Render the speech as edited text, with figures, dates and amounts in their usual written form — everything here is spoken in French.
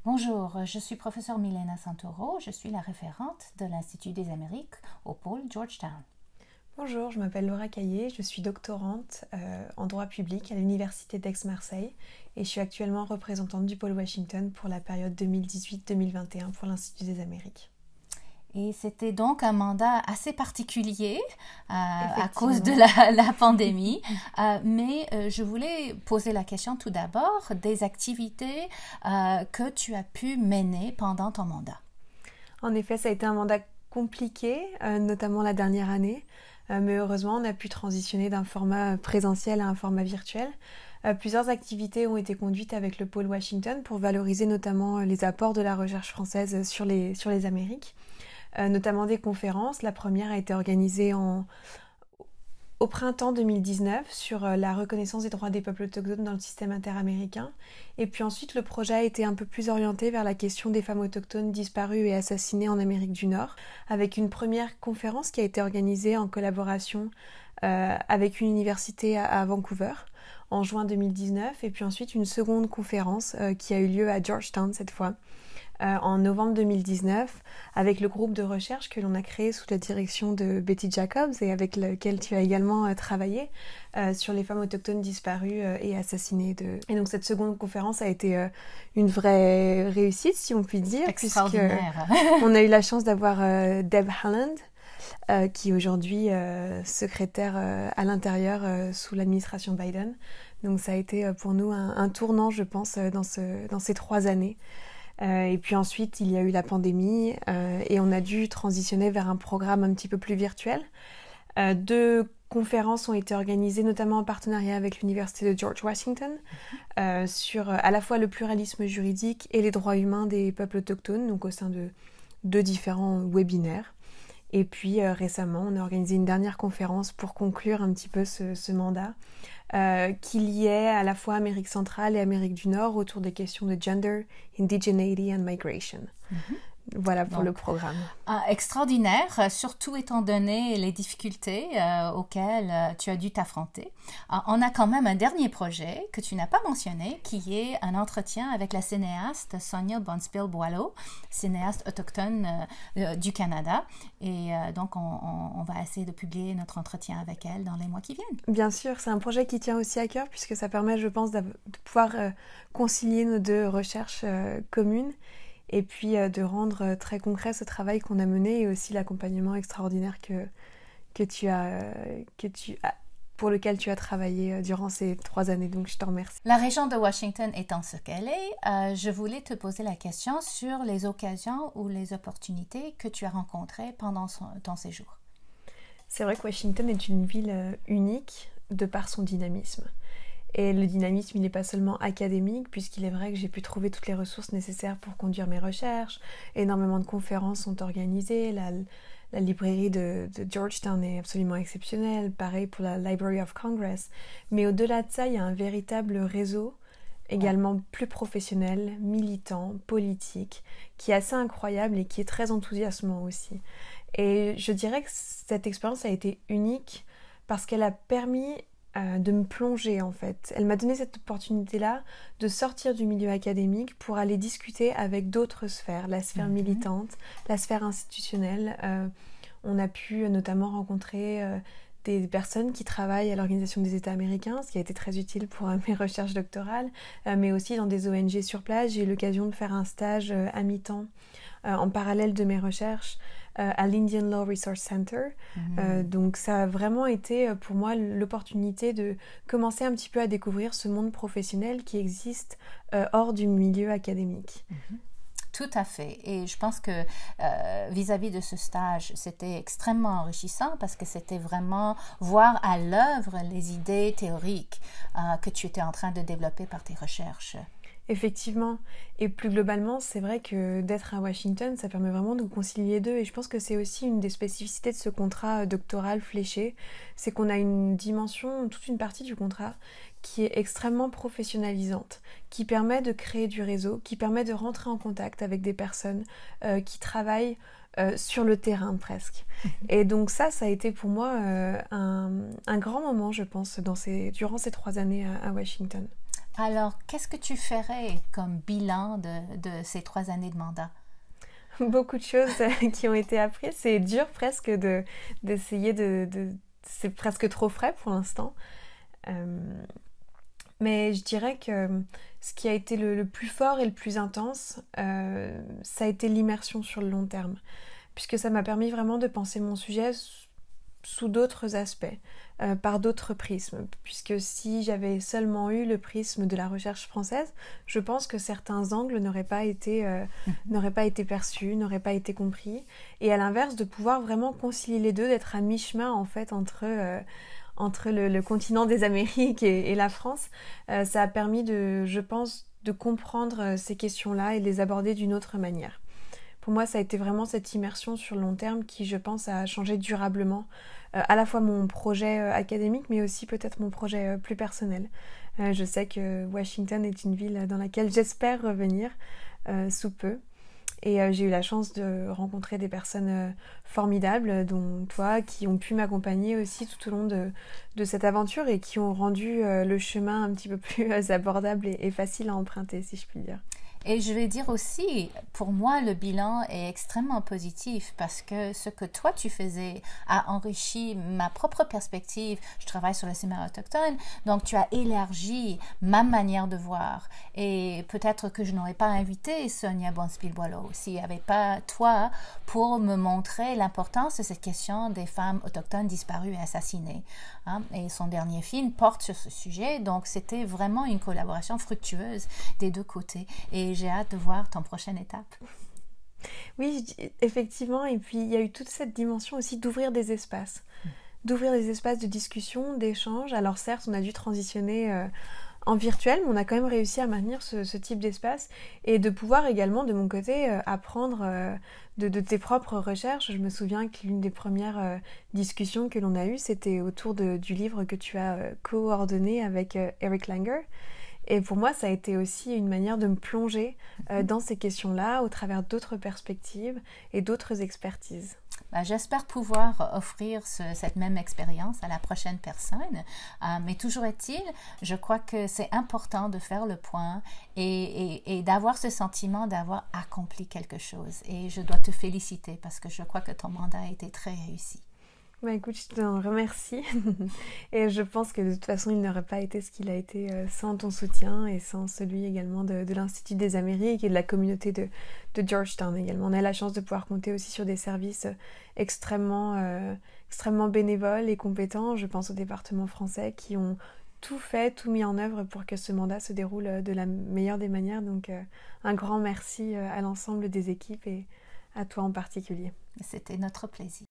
Bonjour, je suis professeure Milena Santoro, je suis la référente de l'Institut des Amériques au pôle Georgetown. Bonjour, je m'appelle Laura Caillé, je suis doctorante en droit public à l'Université d'Aix-Marseille et je suis actuellement représentante du pôle Washington pour la période 2018-2021 pour l'Institut des Amériques. Et c'était donc un mandat assez particulier à cause de Effectivement. la pandémie. Mais je voulais poser la question tout d'abord des activités que tu as pu mener pendant ton mandat. En effet, ça a été un mandat compliqué, notamment la dernière année, mais heureusement, on a pu transitionner d'un format présentiel à un format virtuel. Plusieurs activités ont été conduites avec le pôle Washington pour valoriser notamment les apports de la recherche française sur les Amériques. Notamment des conférences. La première a été organisée au printemps 2019 sur la reconnaissance des droits des peuples autochtones dans le système interaméricain. Et puis ensuite, le projet a été un peu plus orienté vers la question des femmes autochtones disparues et assassinées en Amérique du Nord, avec une première conférence qui a été organisée en collaboration avec une université à Vancouver en juin 2019, et puis ensuite une seconde conférence qui a eu lieu à Georgetown cette fois, en novembre 2019 avec le groupe de recherche que l'on a créé sous la direction de Betty Jacobs et avec lequel tu as également travaillé sur les femmes autochtones disparues et assassinées. Et donc cette seconde conférence a été une vraie réussite, si on peut dire, Extraordinaire. puisqu'on a eu la chance d'avoir Deb Haaland, qui est aujourd'hui secrétaire à l'intérieur sous l'administration Biden. Donc ça a été pour nous un tournant, je pense, dans ces 3 années. Et puis ensuite, il y a eu la pandémie et on a dû transitionner vers un programme un petit peu plus virtuel. 2 conférences ont été organisées, notamment en partenariat avec l'Université de George Washington, sur à la fois le pluralisme juridique et les droits humains des peuples autochtones, donc au sein de 2 différents webinaires. Et puis récemment, on a organisé une dernière conférence pour conclure un petit peu ce mandat, qui liait à la fois Amérique centrale et Amérique du Nord autour des questions de gender, indigeneity and migration. Voilà pour le programme. Extraordinaire, surtout étant donné les difficultés auxquelles tu as dû t'affronter. On a quand même un dernier projet que tu n'as pas mentionné, qui est un entretien avec la cinéaste Sonia Bonspiel-Boileau, cinéaste autochtone du Canada. Et donc, on va essayer de publier notre entretien avec elle dans les mois qui viennent. Bien sûr, c'est un projet qui tient aussi à cœur puisque ça permet, je pense, de pouvoir concilier nos 2 recherches communes. Et puis de rendre très concret ce travail qu'on a mené et aussi l'accompagnement extraordinaire pour lequel tu as travaillé durant ces 3 années. Donc je te remercie. La région de Washington étant ce qu'elle est, je voulais te poser la question sur les occasions ou les opportunités que tu as rencontrées pendant ton séjour. C'est vrai que Washington est une ville unique de par son dynamisme. Et le dynamisme, il n'est pas seulement académique, puisqu'il est vrai que j'ai pu trouver toutes les ressources nécessaires pour conduire mes recherches. Énormément de conférences sont organisées. La librairie de Georgetown est absolument exceptionnelle. Pareil pour la Library of Congress. Mais au-delà de ça, il y a un véritable réseau, également plus professionnel, militant, politique, qui est assez incroyable et qui est très enthousiasmant aussi. Et je dirais que cette expérience a été unique parce qu'elle a permis de me plonger en fait. Elle m'a donné cette opportunité-là de sortir du milieu académique pour aller discuter avec d'autres sphères, la sphère militante, la sphère institutionnelle. On a pu notamment rencontrer des personnes qui travaillent à l'Organisation des États américains, ce qui a été très utile pour mes recherches doctorales, mais aussi dans des ONG sur place. J'ai eu l'occasion de faire un stage à mi-temps en parallèle de mes recherches à l'Indian Law Resource Center. Donc ça a vraiment été pour moi l'opportunité de commencer un petit peu à découvrir ce monde professionnel qui existe hors du milieu académique. Tout à fait. Et je pense que vis-à-vis de ce stage, c'était extrêmement enrichissant parce que c'était vraiment voir à l'œuvre les idées théoriques que tu étais en train de développer par tes recherches. Effectivement. Et plus globalement, c'est vrai que d'être à Washington, ça permet vraiment de concilier 2. Et je pense que c'est aussi une des spécificités de ce contrat doctoral fléché. C'est qu'on a une dimension, toute une partie du contrat qui est extrêmement professionnalisante, qui permet de créer du réseau, qui permet de rentrer en contact avec des personnes qui travaillent sur le terrain presque. Et donc ça a été pour moi un grand moment, je pense, durant ces 3 années à Washington. Alors, qu'est-ce que tu ferais comme bilan de ces 3 années de mandat? Beaucoup de choses qui ont été apprises. C'est dur presque d'essayer c'est presque trop frais pour l'instant. Mais je dirais que ce qui a été le plus fort et le plus intense, ça a été l'immersion sur le long terme. Puisque ça m'a permis vraiment de penser mon sujet sous d'autres aspects, par d'autres prismes. Puisque si j'avais seulement eu le prisme de la recherche française, je pense que certains angles n'auraient pas été perçus, n'auraient pas été compris. Et à l'inverse, de pouvoir vraiment concilier les deux, d'être à mi-chemin en fait entre le continent des Amériques et la France, ça a permis je pense, de comprendre ces questions-là et de les aborder d'une autre manière. Pour moi, ça a été vraiment cette immersion sur le long terme qui, je pense, a changé durablement à la fois mon projet académique, mais aussi peut-être mon projet plus personnel. Je sais que Washington est une ville dans laquelle j'espère revenir sous peu. Et j'ai eu la chance de rencontrer des personnes formidables, dont toi, qui ont pu m'accompagner aussi tout au long de cette aventure et qui ont rendu le chemin un petit peu plus abordable et facile à emprunter, si je puis dire. Et je vais dire aussi, pour moi, le bilan est extrêmement positif parce que ce que toi, tu faisais a enrichi ma propre perspective. Je travaille sur le cinéma autochtone, donc tu as élargi ma manière de voir. Et peut-être que je n'aurais pas invité Sonia Bonspil-Boileau s'il n'y avait pas toi pour me montrer l'importance de cette question des femmes autochtones disparues et assassinées. Et son dernier film porte sur ce sujet, donc c'était vraiment une collaboration fructueuse des deux côtés. Et j'ai hâte de voir ton prochaine étape. Oui, effectivement, et puis il y a eu toute cette dimension aussi d'ouvrir des espaces de discussion, d'échange. Alors certes, on a dû transitionner en virtuel, mais on a quand même réussi à maintenir ce type d'espace et de pouvoir également, de mon côté, apprendre de tes propres recherches. Je me souviens que l'une des premières discussions que l'on a eues, c'était autour du livre que tu as coordonné avec Eric Langer. Et pour moi, ça a été aussi une manière de me plonger dans ces questions-là au travers d'autres perspectives et d'autres expertises. J'espère pouvoir offrir cette même expérience à la prochaine personne. Mais toujours est-il, je crois que c'est important de faire le point et d'avoir ce sentiment d'avoir accompli quelque chose. Et je dois te féliciter parce que je crois que ton mandat a été très réussi. Écoute, je t'en remercie et je pense que de toute façon il n'aurait pas été ce qu'il a été sans ton soutien et sans celui également de l'Institut des Amériques et de la communauté de Georgetown également. On a la chance de pouvoir compter aussi sur des services extrêmement bénévoles et compétents. Je pense au département français qui ont tout mis en œuvre pour que ce mandat se déroule de la meilleure des manières. Donc un grand merci à l'ensemble des équipes et à toi en particulier. C'était notre plaisir.